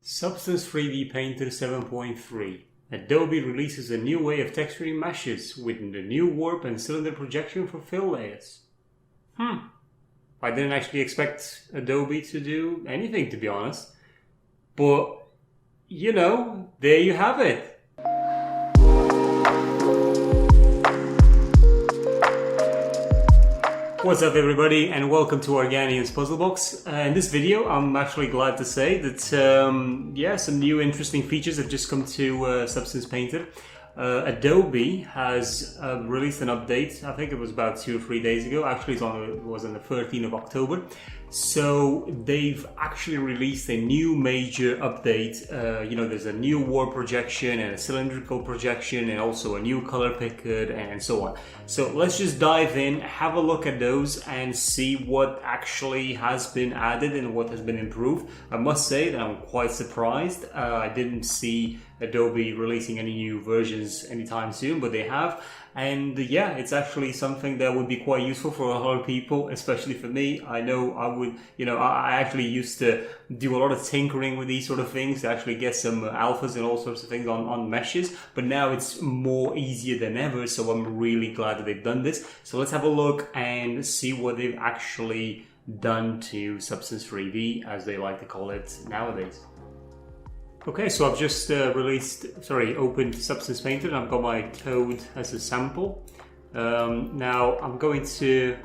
Substance 3D Painter 7.3. Adobe releases a new way of texturing meshes with the new warp and cylinder projection for fill layers. I didn't actually expect Adobe to do anything, to be honest. But, you know, there you have it. What's up everybody, and welcome to Organian's Puzzle Box. In this video I'm actually glad to say that some new interesting features have just come to Substance Painter. Adobe has released an update. I think it was about 2 or 3 days ago. Actually it was on the 13th of October. So they've actually released a new major update. There's a new warp projection and a cylindrical projection and also a new color picker and so on. So let's just dive in, have a look at those and see what actually has been added and what has been improved. I must say that I'm quite surprised. I didn't see Adobe releasing any new versions anytime soon, but they have. And yeah, it's actually something that would be quite useful for a lot of people, especially for me. I know I actually used to do a lot of tinkering with these sort of things to actually get some alphas and all sorts of things on meshes, but now it's more easier than ever, so I'm really glad that they've done this. So let's have a look and see what they've actually done to Substance 3D, as they like to call it nowadays. Okay, so I've just opened Substance Painter and I've got my code as a sample. Now I'm going to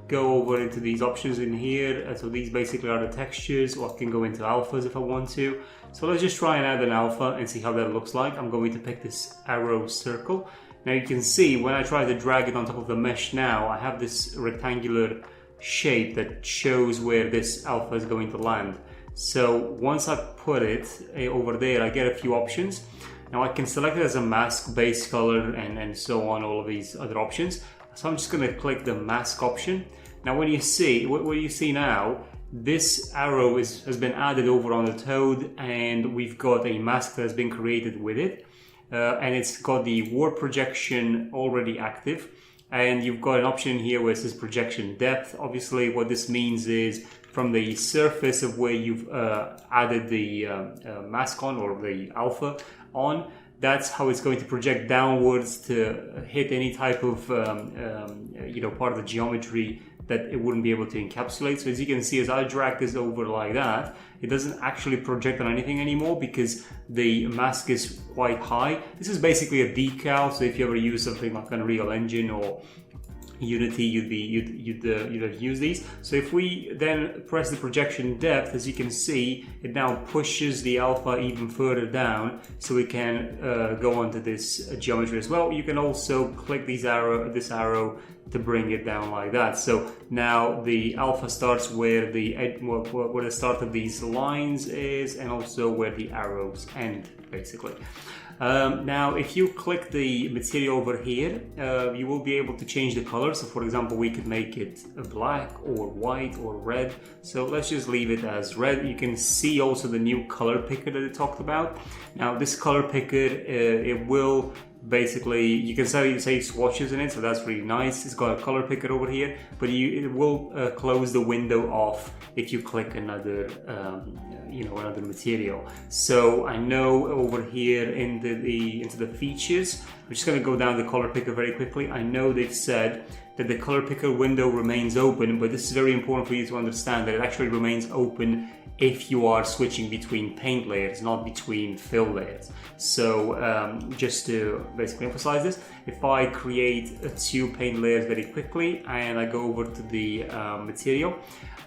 go over into these options in here. So these basically are the textures, or I can go into alphas if I want to. So let's just try and add an alpha and see how that looks like. I'm going to pick this arrow circle. Now you can see when I try to drag it on top of the mesh now, I have this rectangular shape that shows where this alpha is going to land. So once I put it over there, I get a few options. Now I can select it as a mask, base color, and so on, all of these other options. So I'm just going to click the mask option. Now when you see, what you see now, this arrow has been added over on the toad, and we've got a mask that has been created with it. And it's got the warp projection already active. And you've got an option here where it says projection depth. Obviously what this means is from the surface of where you've added the mask on, or the alpha on, that's how it's going to project downwards to hit any type of part of the geometry that it wouldn't be able to encapsulate. So as you can see, as I drag this over like that, it doesn't actually project on anything anymore because the mask is quite high. This is basically a decal, so if you ever use something like Unreal Engine or Unity, you'd have used these. So if we then press the projection depth, as you can see, it now pushes the alpha even further down, so we can go onto this geometry as well. You can also click this arrow to bring it down like that. So now the alpha starts where where the start of these lines is, and also where the arrows end, basically. Now if you click the material over here, you will be able to change the color. So for example, we could make it black or white or red. So let's just leave it as red. You can see also the new color picker that it talked about. Now this color picker, it will basically, you can say swatches in it, so that's really nice. It's got a color picker over here, but it will close the window off if you click another another material. So I know over here into the features, we're just going to go down the color picker very quickly. I know they've said that the color picker window remains open, but this is very important for you to understand that it actually remains open if you are switching between paint layers, not between fill layers. So just to basically emphasize this, if I create 2 paint layers very quickly and I go over to the material,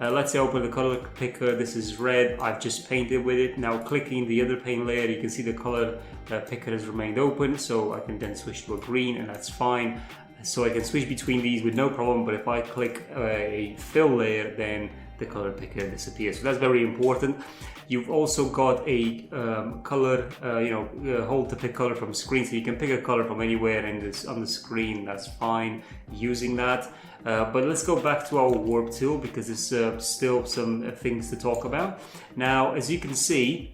let's say I open the color picker, this is red, I've just painted with it. Now clicking the other paint layer, you can see the color picker has remained open, so I can then switch to a green, and that's fine. So I can switch between these with no problem, but if I click a fill layer, then the color picker disappears. So that's very important. You've also got a color, hold to pick color from screen, so you can pick a color from anywhere on the screen. That's fine using that. But let's go back to our warp tool because there's still some things to talk about. Now, as you can see,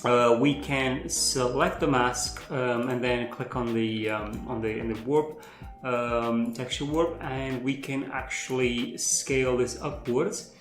we can select the mask and then click on the warp texture warp, and we can actually scale this upwards.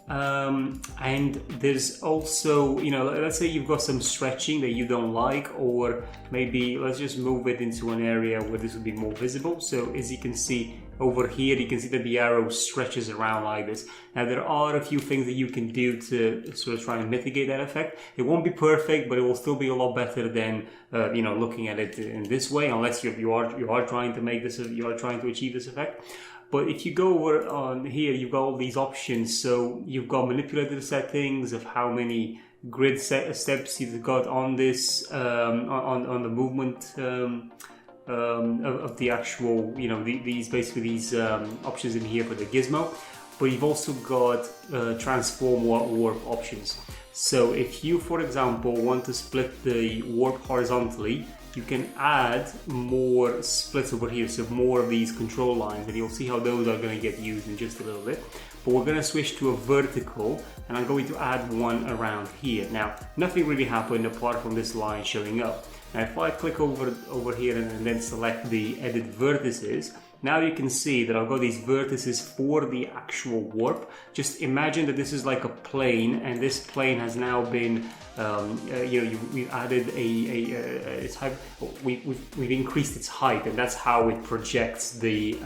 And there's also, you know, let's say you've got some stretching that you don't like, or maybe let's just move it into an area where this would be more visible. So as you can see over here, you can see that the arrow stretches around like this. Now there are a few things that you can do to sort of try and mitigate that effect. It won't be perfect, but it will still be a lot better than you know, looking at it in this way, unless you are trying to make this, you are trying to achieve this effect. But if you go over on here, you've got all these options. So you've got manipulator settings of how many grid steps you've got on this, on the movement of the actual, you know, these options in here for the gizmo. But you've also got transform warp options. So if you, for example, want to split the warp horizontally, you can add more splits over here, so more of these control lines, and you'll see how those are going to get used in just a little bit. But we're going to switch to a vertical, and I'm going to add one around here. Now, nothing really happened apart from this line showing up. Now, if I click over here and then select the edit vertices, now you can see that I've got these vertices for the actual warp. Just imagine that this is like a plane, and this plane has now been, you know, we've added its height. We've increased its height, and that's how it projects the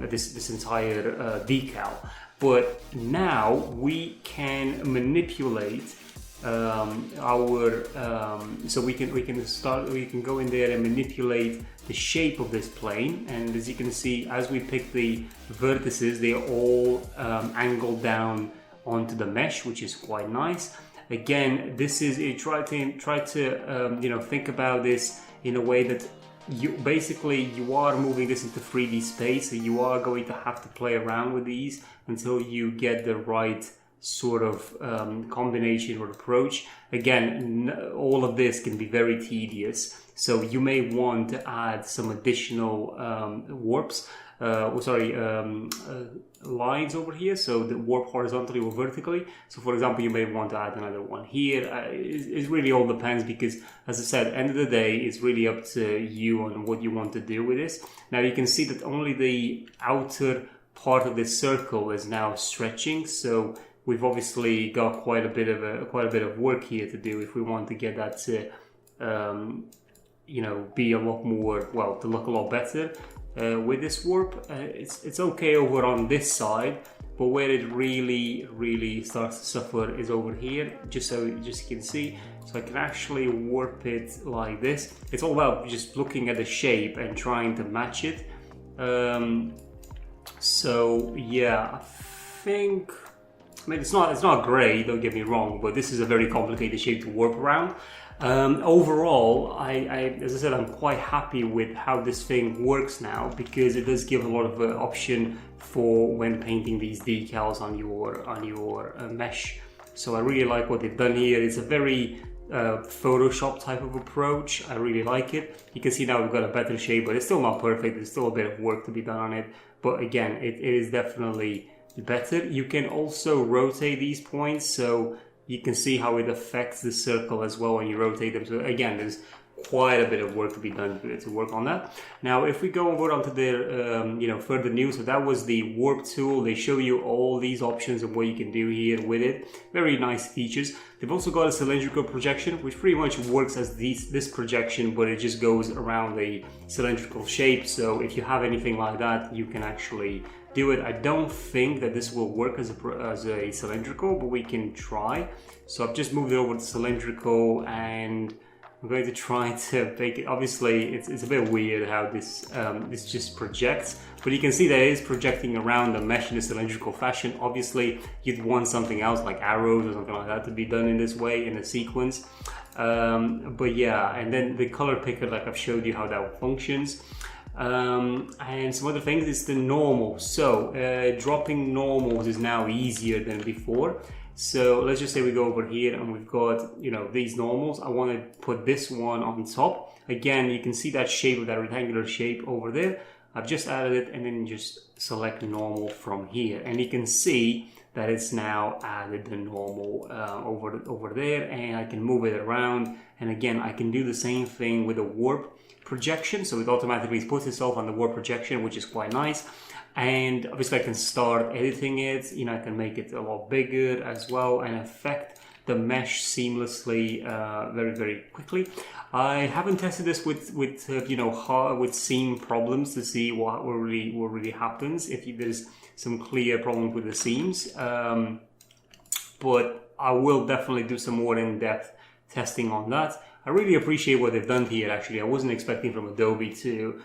this entire decal. But now we can manipulate so we can go in there and manipulate the shape of this plane, and as you can see, as we pick the vertices, they're all angled down onto the mesh, which is quite nice. Again, this is try to you know, think about this in a way that you are moving this into 3D space, so you are going to have to play around with these until you get the right sort of combination or approach. Again, all of this can be very tedious, so you may want to add some additional lines over here, so the warp horizontally or vertically. So for example, you may want to add another one here. It really all depends, because as I said, at the end of the day, it's really up to you on what you want to do with this. Now you can see that only the outer part of this circle is now stretching, so we've obviously got quite a bit of work here to do if we want to get that to you know, be a lot more, well, to look a lot better with this warp. It's okay over on this side, but where it really starts to suffer is over here, just you can see. So I can actually warp it like this. It's all about just looking at the shape and trying to match it. So yeah, I think, I mean, it's not great, don't get me wrong, but this is a very complicated shape to warp around. Overall, as I said, I'm quite happy with how this thing works now, because it does give a lot of option for when painting these decals on your mesh. So I really like what they've done here. It's a very Photoshop type of approach. I really like it. You can see now we've got a better shape, but it's still not perfect. There's still a bit of work to be done on it. But again, it is definitely better. You can also rotate these points, so you can see how it affects the circle as well when you rotate them. So again, there's quite a bit of work to be done to work on that. Now, if we go over onto their you know, further news, so that was the warp tool. They show you all these options of what you can do here with it. Very nice features. They've also got a cylindrical projection, which pretty much works as this projection, but it just goes around the cylindrical shape. So if you have anything like that, you can actually do it. I don't think that this will work as a cylindrical, but we can try. So I've just moved it over to cylindrical, and I'm going to try to make it. Obviously, it's a bit weird how this just projects, but you can see that it is projecting around the mesh in a cylindrical fashion. Obviously, you'd want something else like arrows or something like that to be done in this way in a sequence. But yeah, and then the color picker, like I've showed you how that functions. And some other things is the normal. So dropping normals is now easier than before. So let's just say we go over here and we've got, you know, these normals. I want to put this one on top. Again, you can see that shape of that rectangular shape over there. I've just added it, and then just select normal from here, and you can see that it's now added the normal over there, and I can move it around. And again, I can do the same thing with a warp projection, so it automatically puts itself on the warp projection, which is quite nice. and obviously I can start editing it. You know, I can make it a lot bigger as well and affect the mesh seamlessly very, very quickly. I haven't tested this with you know, with seam problems to see what really happens if there's some clear problems with the seams. But I will definitely do some more in-depth testing on that. I really appreciate what they've done here. Actually, I wasn't expecting from Adobe to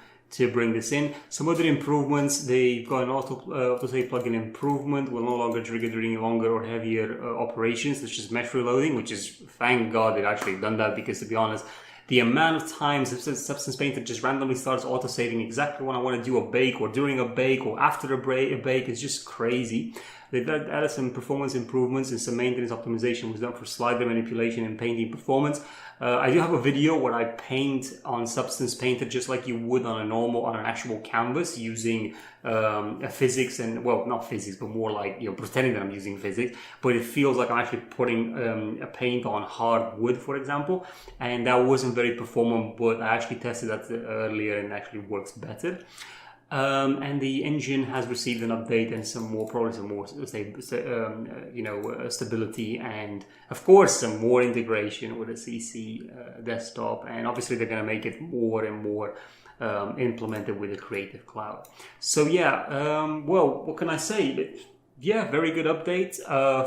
bring this in. Some other improvements: they've got an autosave plugin improvement. Will no longer trigger during longer or heavier operations, such as mesh reloading, which is, thank God they've actually done that, because to be honest, the amount of times Substance Painter just randomly starts autosaving exactly when I want to do a bake, or during a bake, or after a bake is just crazy. They've added some performance improvements, and some maintenance optimization was done for slider manipulation and painting performance. I do have a video where I paint on Substance Painter just like you would on an actual canvas, using a physics, and well, not physics, but more like, you know, pretending that I'm using physics, but it feels like I'm actually putting a paint on hard wood, for example, and that wasn't very performant, but I actually tested that earlier and it actually works better. And the engine has received an update and some more progress, and more stability, and of course some more integration with a CC desktop, and obviously they're going to make it more and more implemented with the Creative Cloud. So yeah, well, what can I say? Yeah, very good update.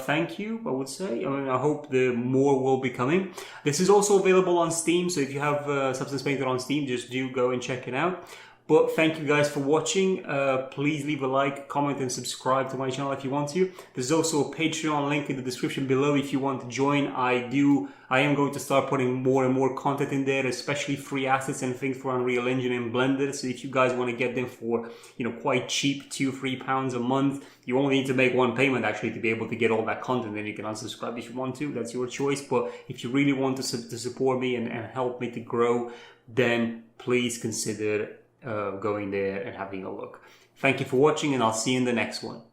Thank you, I would say. I mean, I hope the more will be coming. This is also available on Steam, so if you have Substance Painter on Steam, just do go and check it out. But thank you guys for watching. Please leave a like, comment, and subscribe to my channel if you want to. There's also a Patreon link in the description below if you want to join. I am going to start putting more and more content in there, especially free assets and things for Unreal Engine and Blender. So if you guys want to get them for, you know, quite cheap, £2-3 a month, you only need to make one payment actually to be able to get all that content. Then you can unsubscribe if you want to. That's your choice. But if you really want to support me and help me to grow, then please consider going there and having a look. Thank you for watching, and I'll see you in the next one.